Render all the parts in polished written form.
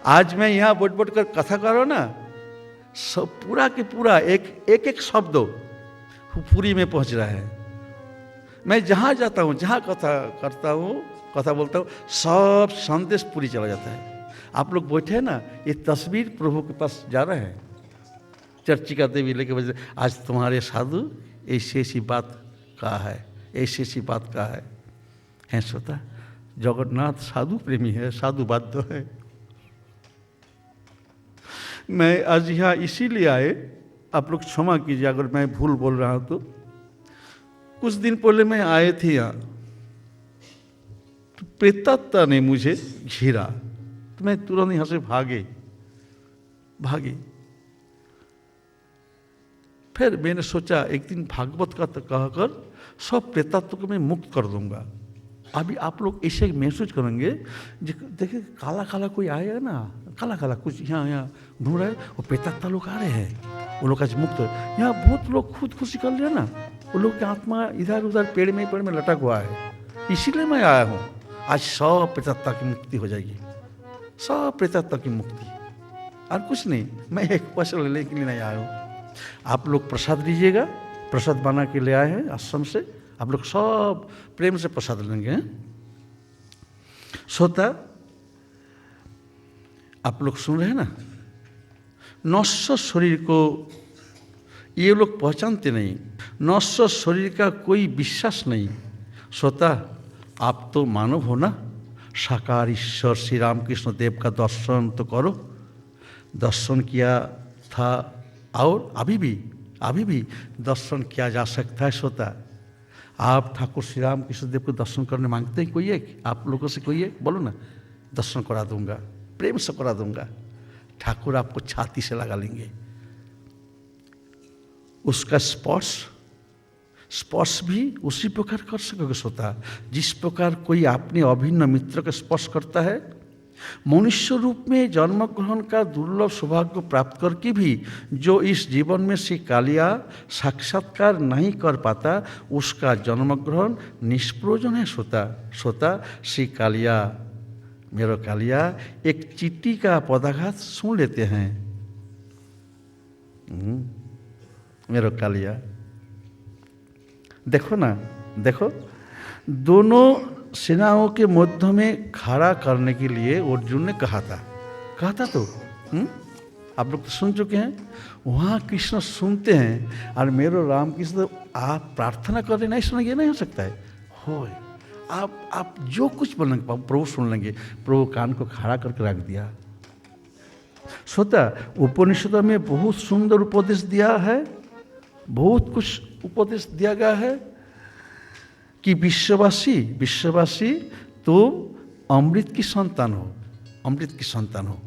आज मैं यहाँ बैठ बैठ कर कथा करो ना, सब पूरा के पूरा एक शब्द पूरी में पहुंच रहा है। मैं जहाँ जाता हूँ, जहाँ कथा करता हूँ, कथा बोलता हूँ, सब संदेश पूरी चला जाता है। आप लोग बैठे हैं ना, ये तस्वीर प्रभु के पास जा रहा है। चर्चिका देवी लेके बजे, आज तुम्हारे साधु ऐसी ऐसी बात कहा है, ऐसी ऐसी बात कहा है श्रोता। जगन्नाथ साधु प्रेमी है, साधु बाध्य है। मैं आज यहाँ इसीलिए आए, आप लोग क्षमा कीजिए अगर मैं भूल बोल रहा हूँ तो। कुछ दिन पहले मैं आए थे यहाँ, तो प्रेतात्मा ने मुझे घेरा, तो मैं तुरंत यहाँ से भागे। फिर मैंने सोचा एक दिन भागवत का कहकर सब प्रेतात्व को मैं मुक्त कर दूंगा। अभी आप लोग ऐसे महसूस करेंगे, देखिए काला काला कोई आएगा ना, काला काला कुछ यहाँ ढूंढ रहा है, वो प्रेतात्मा लोग आ रहे हैं, वो लोग आज मुक्त। यहाँ बहुत लोग खुदकुशी कर लिया ना, वो लोग की आत्मा इधर उधर पेड़ में लटक हुआ है। इसीलिए मैं आया हूँ, आज सब प्रेतात्मा की मुक्ति हो जाएगी, सब प्रेतात्मा की मुक्ति, और कुछ नहीं। मैं एक पैसा लेने के लिए नहीं आया हूँ। आप लोग प्रसाद लीजिएगा, प्रसाद बना के ले आए हैं आश्रम से, आप लोग सब प्रेम से प्रसाद लेंगे। श्रोता, आप लोग सुन रहे हैं ना, नश्वर शरीर को ये लोग पहचानते नहीं, नश्वर शरीर का कोई विश्वास नहीं। श्रोता, आप तो मानव हो ना, साकार ईश्वर श्री रामकृष्ण देव का दर्शन तो करो। दर्शन किया था और अभी भी दर्शन किया जा सकता है। श्रोता, आप ठाकुर श्री राम कृष्ण देव को दर्शन करने मांगते हैं कोई एक, आप लोगों से कोई एक बोलो ना, दर्शन करा दूंगा, प्रेम से करा दूंगा। ठाकुर आपको छाती से लगा लेंगे। उसका स्पर्श भी उसी प्रकार कर सकोगे श्रोता, जिस प्रकार कोई अपने अभिन्न मित्र का स्पर्श करता है। मनुष्य रूप में जन्म ग्रहण का दुर्लभ सौभाग्य प्राप्त करके भी जो इस जीवन में श्री कालिया साक्षात्कार नहीं कर पाता, उसका जन्म ग्रहण निष्प्रयोजन है। श्रोता, श्री कालिया, मेरो कालिया, एक चींटी का पदाघात सुन लेते हैं। मेरो कालिया, देखो ना, देखो, दोनों सेनाओं के मध्य में खड़ा करने के लिए अर्जुन ने कहा था तो आप लोग तो सुन चुके हैं। वहाँ कृष्ण सुनते हैं, और मेरो राम कृष्ण आप प्रार्थना कर रहे, नहीं सुनेंगे, नहीं हो सकता है। हो आप जो कुछ बोलेंगे प्रभु सुन लेंगे। प्रभु कान को खड़ा करके रख दिया। श्रोता, उपनिषदों में बहुत सुंदर उपदेश दिया है, बहुत कुछ उपदेश दिया गया है कि विश्ववासी तुम अमृत की संतान हो।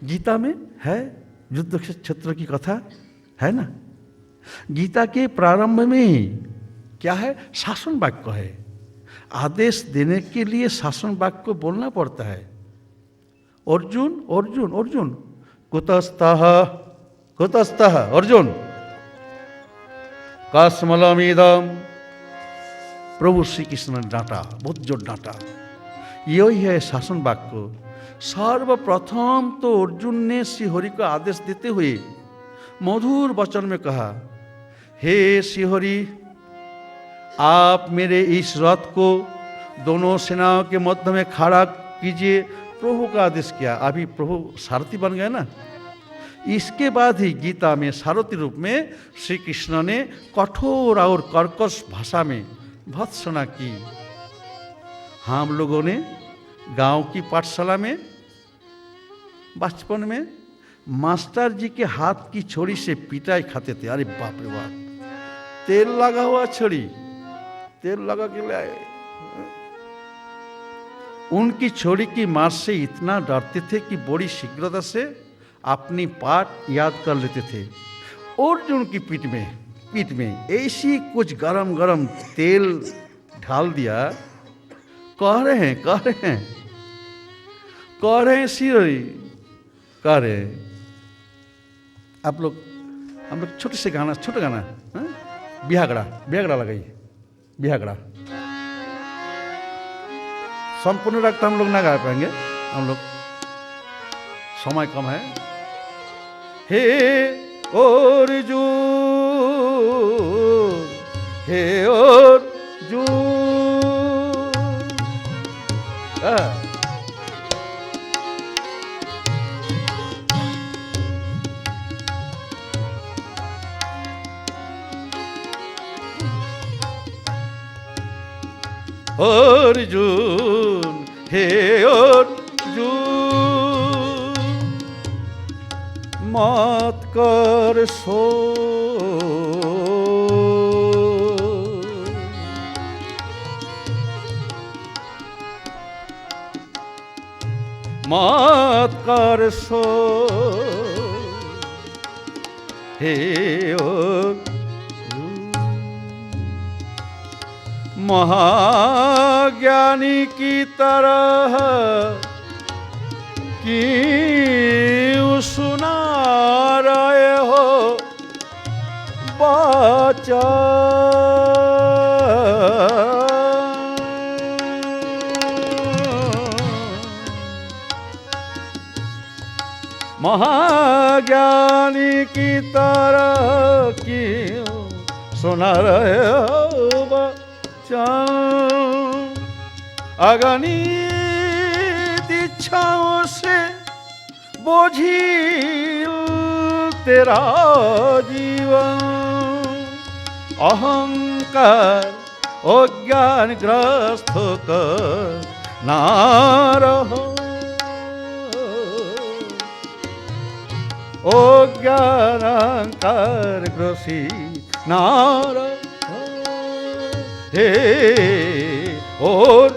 गीता में है, युद्ध क्षेत्र की कथा है ना। गीता के प्रारंभ में ही क्या है, शासन वाक्य है। आदेश देने के लिए शासन वाक्य को बोलना पड़ता है। अर्जुन कुतस्तः अर्जुन कस्मलमिदम्। प्रभु श्री कृष्ण ने डांटा, बहुत जोर डांटा। यही है शासन वाक्य। सर्वप्रथम तो अर्जुन ने श्री हरि को आदेश देते हुए मधुर वचन में कहा, हे श्री हरि, आप मेरे इस रथ को दोनों सेनाओं के मध्य में खड़ा कीजिए। प्रभु का आदेश किया, अभी प्रभु सारथी बन गए ना। इसके बाद ही गीता में सारथी रूप में श्री कृष्ण ने कठोर और कर्कश भाषा में भर्त्सना की। हम लोगों ने गांव की पाठशाला में बचपन में मास्टर जी के हाथ की छड़ी से पिटाई खाते थे। अरे बाप रे बाप, तेल लगा हुआ छड़ी, तेल लगा के ले आए। उनकी छड़ी की मार से इतना डरते थे कि बड़ी शीघ्रता से अपनी पाठ याद कर लेते थे। अर्जुन की पीठ में ऐसी कुछ गरम तेल ढाल दिया। कह रहे हैं श्री कह रहे हैं। आप लोग, हम लोग छोटा गाना बिहागड़ा लगाइए। बिहागड़ा संपूर्ण राग तो हम लोग ना गा पाएंगे। हम लोग समय कम है। हे अर्जुन, हे अर्जुन, अर्जुन, हे अर्जुन, मत कर शोक, मत कर शोक, हे महाज्ञानी की तरह क्यों सुना रहे हो बाचा, महाज्ञानी की तरह क्यों सुना रहे हो बाचा, अगणित इच्छाओं से बोझिल तेरा जीवन, अहंकार अज्ञान ग्रस्त होकर ना रहो, अज्ञान अहंकार ग्रसित ना रहो, हे और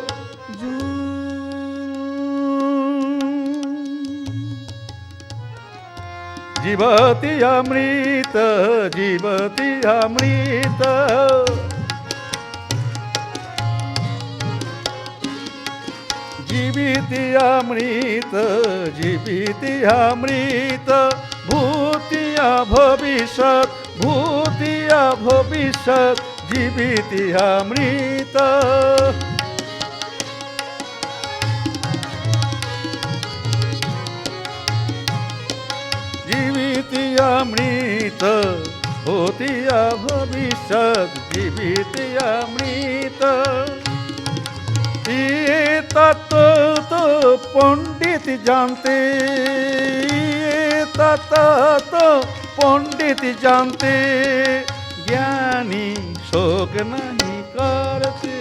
जीवति अमृत, जीवति अमृत, जीविति अमृत, जीविति अमृत, भूतिया भविष्यत्, भूतिया भविष्यत्, जीविति अमृत, जीविति अमृत, भूतिया भविष्यत्, जीविति अमृत, ये तत्व तो पंडित जानते, ये तत्व तो पंडित जानते, ज्ञानी शोक नहीं करते,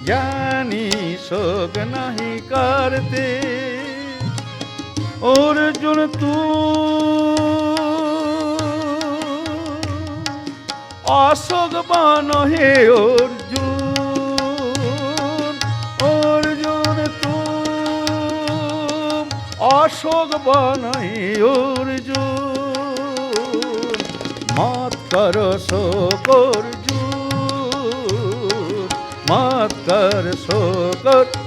ज्ञानी शोक नहीं करते, अर्जुन तू अशोकवान हे अर्जुन, अर्जुन तू अशोकवान हे अर्जुन, मत कर शोक अर्जुन, मत कर शोक अर्जुन।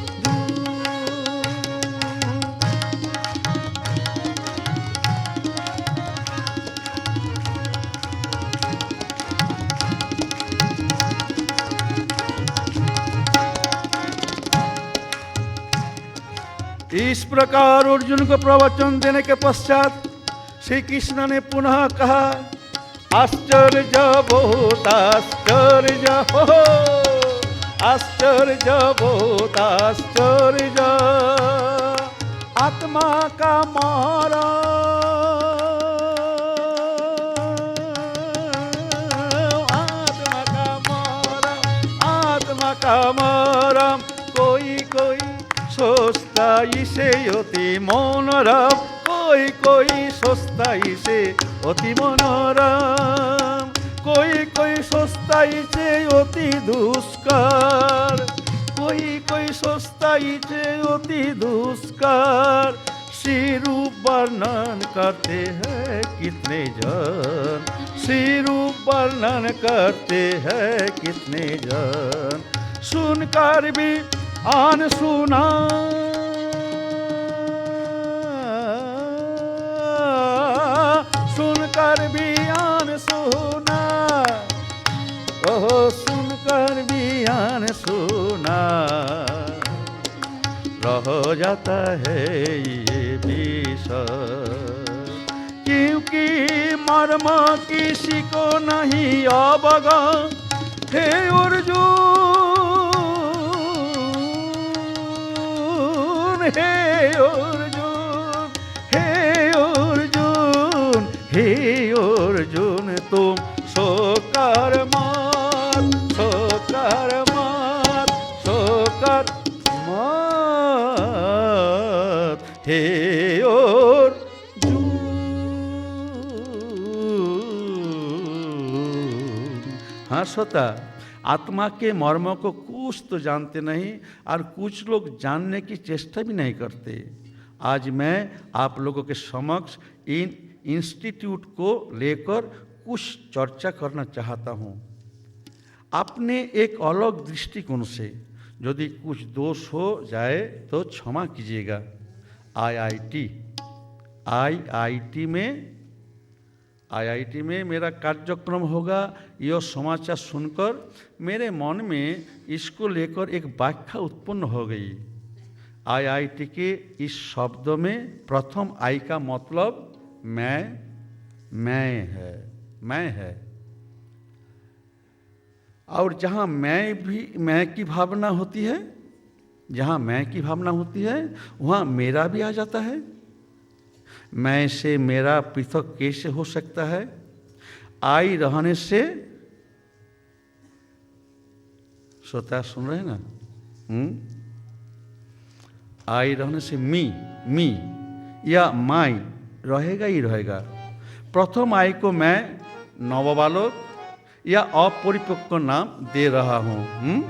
इस प्रकार अर्जुन को प्रवचन देने के पश्चात श्री कृष्ण ने पुनः कहा, आश्चर्य बहुत आश्चर्य हो, आश्चर्य बहुत आश्चर्य, आत्मा का मारा, आत्मा का मारा, आत्मा का मारा, कोई कोई सोचता इसे अति मनोरम, कोई कोई सोचता इसे अति मनोरम, कोई कोई सोचता इसे अति दुष्कर, कोई कोई सोचता इसे अति दुष्कर, श्री रूप वर्णन करते हैं कितने जन, श्री रूप वर्णन करते हैं कितने जन, सुनकर भी आन सुना, सुनकर भी आन सुना, ओहो सुनकर भी आन सुना, रह जाता जाता है ये विषय, क्योंकि मर्म किसी को नहीं अवगत हे अर्जुन, हे अर्जुन, हे अर्जुन, हे अर्जुन, तुम शोकर मत, शोकर मत, शोकर मत, हे हाँ श्रोता, आत्मा के मर्मों को कुछ तो जानते नहीं और कुछ लोग जानने की चेष्टा भी नहीं करते। आज मैं आप लोगों के समक्ष इन इंस्टीट्यूट को लेकर कुछ चर्चा करना चाहता हूँ। अपने एक अलग दृष्टिकोण से यदि कुछ दोष हो जाए तो क्षमा कीजिएगा। आईआईटी में मेरा कार्यक्रम होगा। यह समाचार सुनकर मेरे मन में इसको लेकर एक व्याख्या उत्पन्न हो गई। आईआईटी के इस शब्द में प्रथम आई का मतलब मैं है। और जहाँ मैं की भावना होती है, वहाँ मेरा भी आ जाता है। मैं से मेरा पृथक कैसे हो सकता है? आई रहने से, श्रोता सुन रहे हैं ना? आई रहने से मी या माई रहेगा ही रहेगा। प्रथम आई को मैं नवबालक या अपरिपक्व नाम दे रहा हूँ,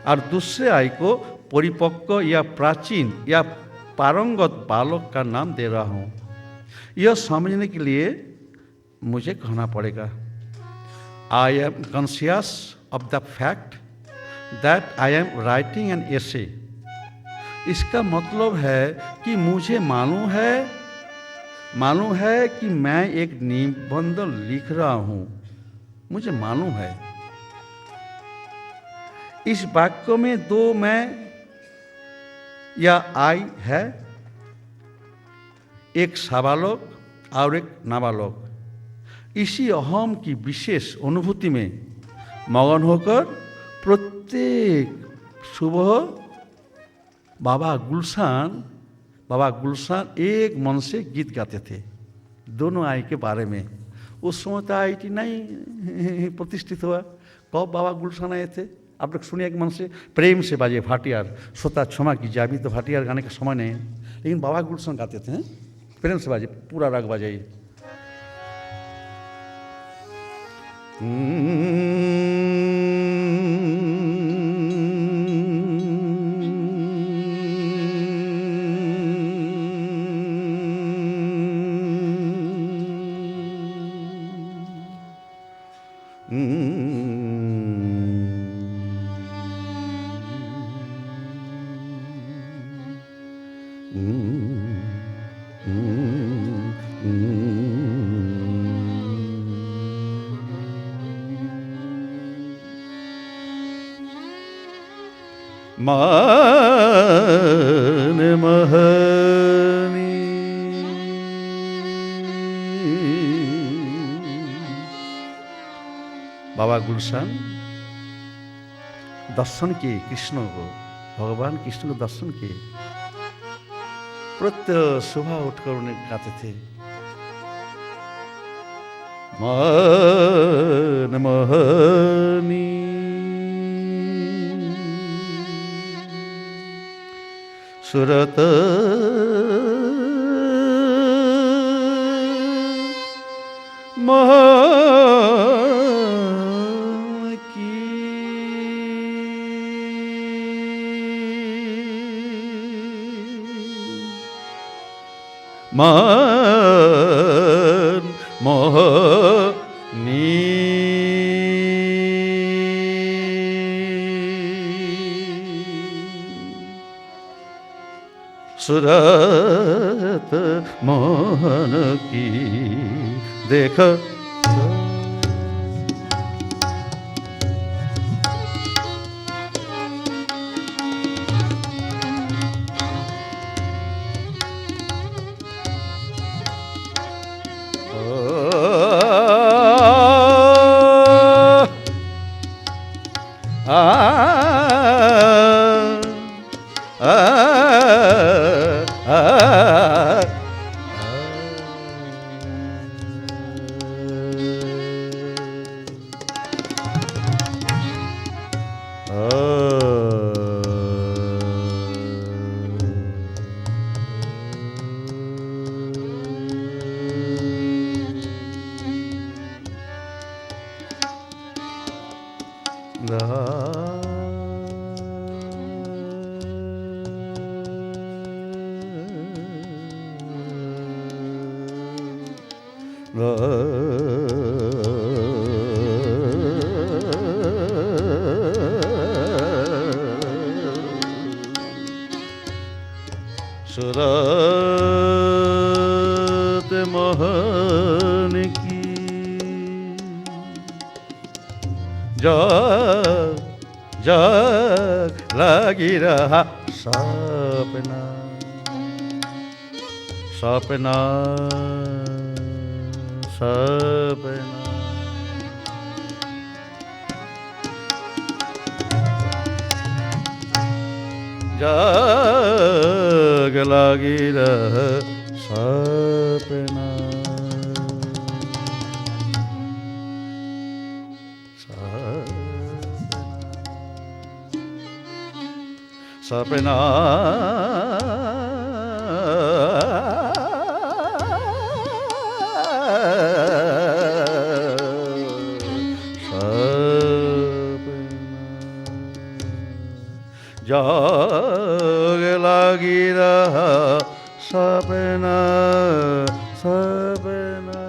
और दूसरे आई को परिपक्व या प्राचीन या पारंगत बालक का नाम दे रहा हूँ। यह समझने के लिए मुझे कहना पड़ेगा, I am conscious of the fact that I am writing an essay. इसका मतलब है कि मुझे मालूम है कि मैं एक निबंध लिख रहा हूँ, मुझे मालूम है। इस वाक्य में दो मैं या आई है, एक साबालक और एक नाबालक। इसी अहम की विशेष अनुभूति में मगन होकर प्रत्येक सुबह बाबा गुलशन एक मन से गीत गाते थे दोनों आई के बारे में। उस समय तो आईटी नहीं प्रतिष्ठित हुआ। कब बाबा गुलशन आए थे आप लोग सुनिए एक मन से, प्रेम से बाजे भाटियार। श्रोता क्षमा कीजिए, अभी तो भाटियार गाने का समय नहीं है, लेकिन बाबा गुलशन गाते थे। प्रेम से बाजे, पूरा राग बजाइए। मान महनी बाबा गुलशन दर्शन किए कृष्ण को, भगवान कृष्ण को दर्शन किए। प्रत्यह सुबह उठकर उन्हें गाते थे, मान महनी सुरत मान की मान मोहनी सुरत मोहन की देख। सूरत मोहन की जग जग लगी रहा सपना सपना सपना जग लगी रहा सपना सपना जग लगी रहा सपना सपना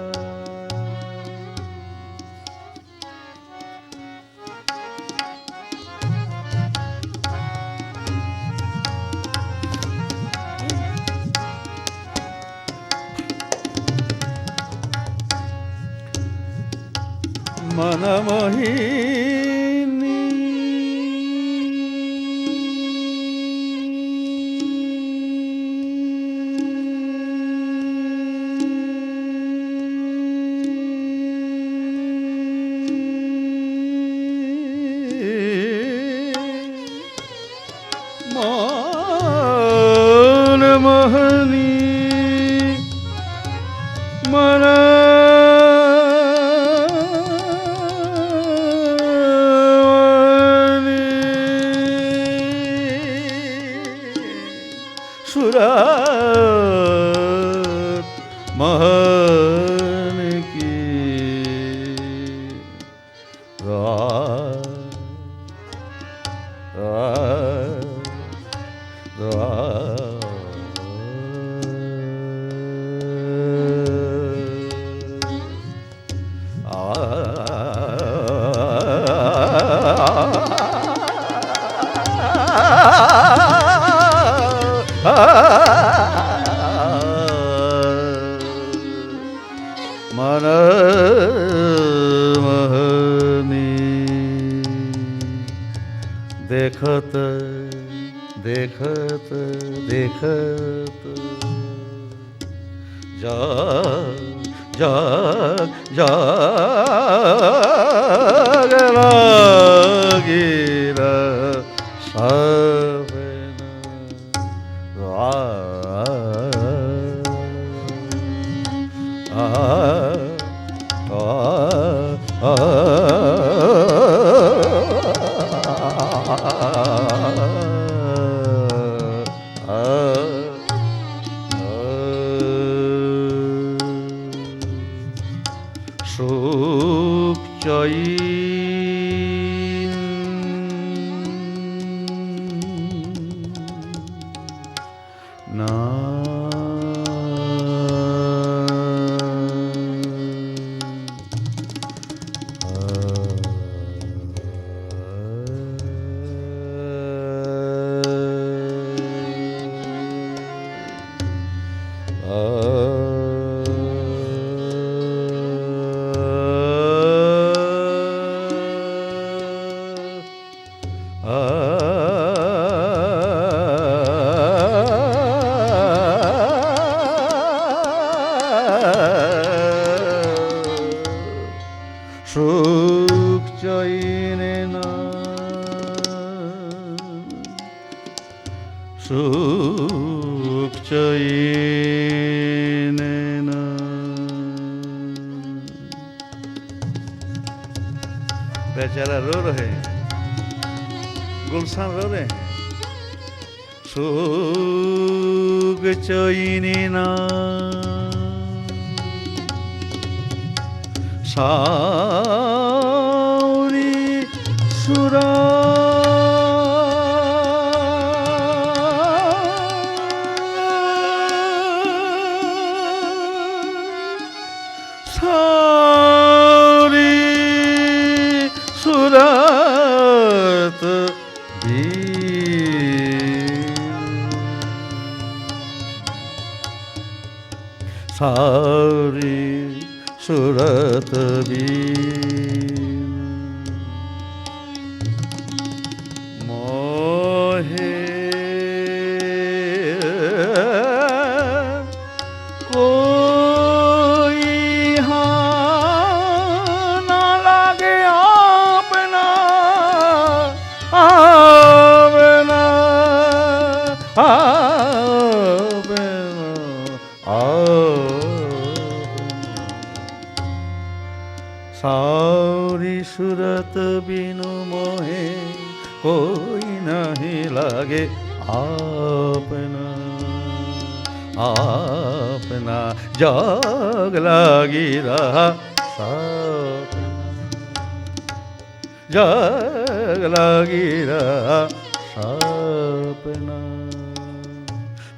मनमोहिनी मनमोहिनी मन सूरत मोहन की मनमोहिनी देखत देखत देखत जग जग जग लगी रहा সুখ চৈন না সুখ চৈনে না সুখ চৈনে না बेचारा रो रहे हैं, गुलशन रो रहे हैं। सुख चैनी ना सावरी सुरा सारी सूरत भी मोहे कोई हाँ ना लागे आपना आपना सारी सूरत बिनु मोहे कोई नहीं लागे आपना आपना जग लागी रहा जग लागी रहा सपना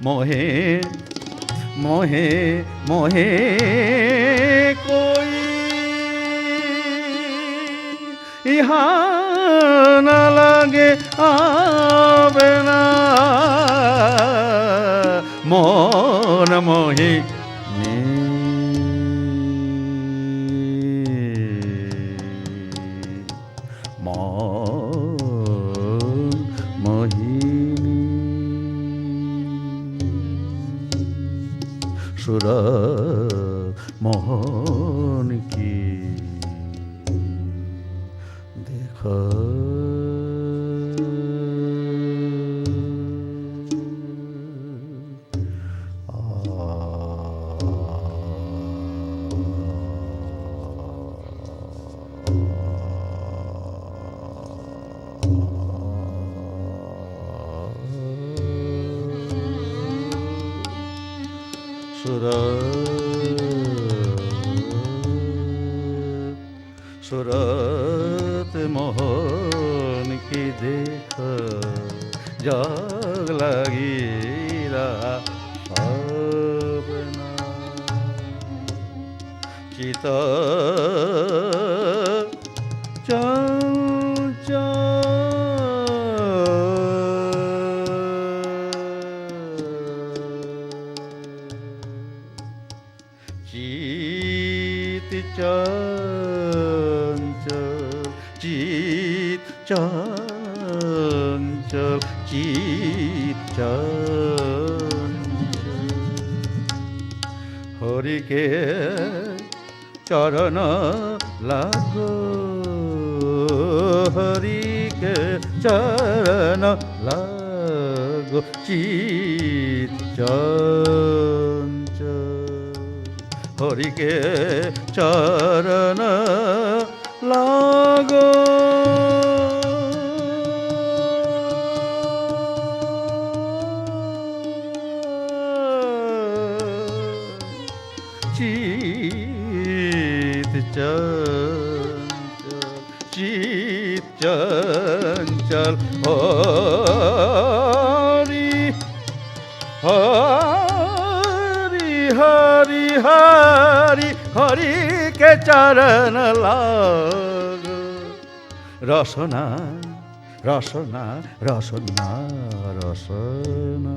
मोहे मोहे मोहे कोई यहाँ न लगे आवेना मोन मोही मोन मोहिनी सुर मोहन की देखो सूरत मोहन की देख जग लगी रहा सपना चित चंचल चित चंचल हरि के चरण लागो हरि के चरण लागो चित चंचल हरि के चरण लागो चित चंचल चित चंचल हरि हरि हरि हरि हरि के चरण लागो रसना रसना रसना रसना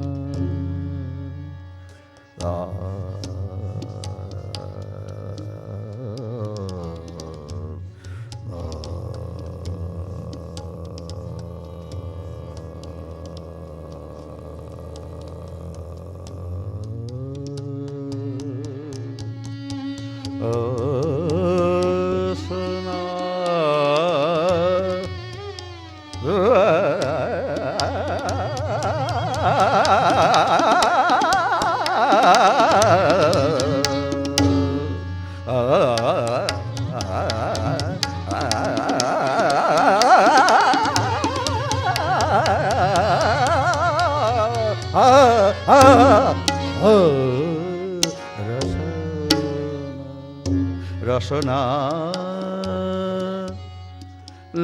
रसना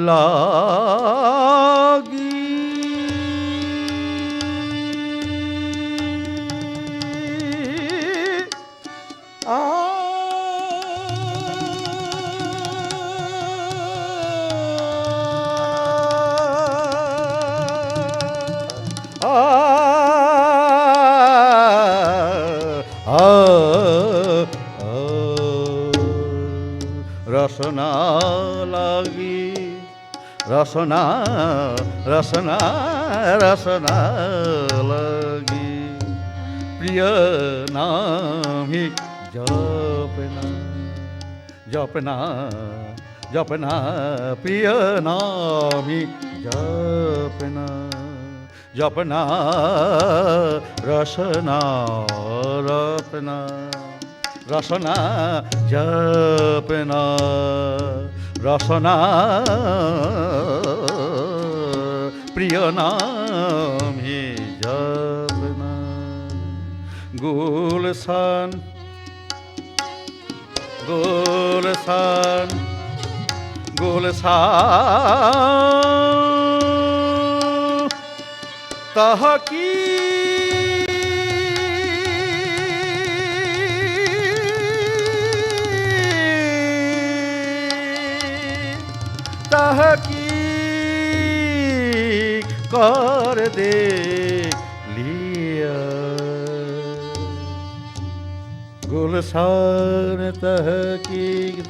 लागी রসনা লাগি রসনা রসনা রসনা লাগি প্রিয় নামি জপনা জপনা জপনা প্রিয় নামি জপনা জপনা রসনা রপনা রসনা জপনা রসনা প্রিয় নামি জপনা গুলশান গুলশান গুলশান তাহাকি তাহাকি कर दे लिया गुलशान तहकीक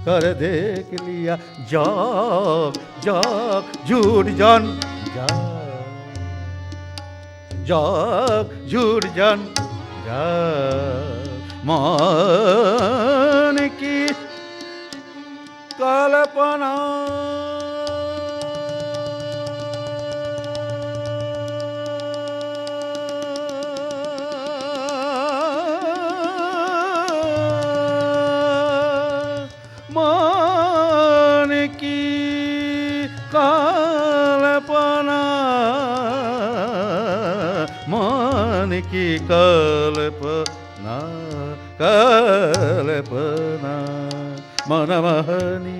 कर देख लिया जाग जाग झूठ जान जाग झूठ जान मान की कल्पना मान की कल्पना मान की कल्पना कल्पना मनमहनी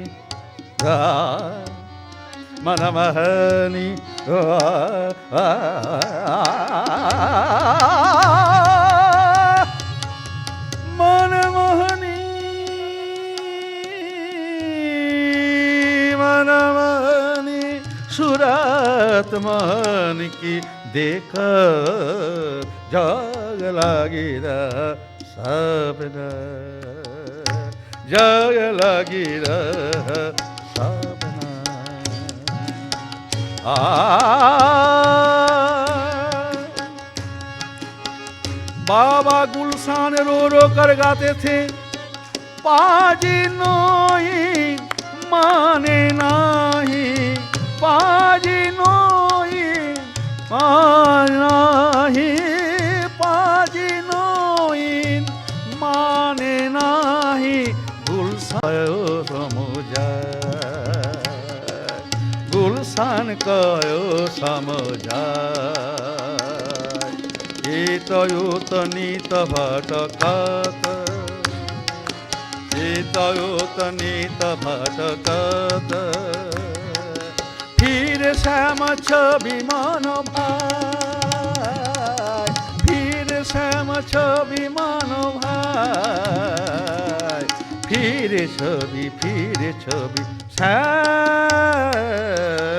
मनमहनी मनमहनी मनमहनी सुरत मन की देख जग लगी सपना जग लगी सपना बाबा गुलशान रो रो कर गाते थे पाजी नोई माने नाही पाजी नोई माने पाजी नोई माने नाही गुलशान समझा गुलशान कयो समझा ईतयुत नीत भटकत ईतयुत नीत भटकत फिर श्याम छवि मन भाई फिर श्याम छवि मन भाई फिर छवि श्याम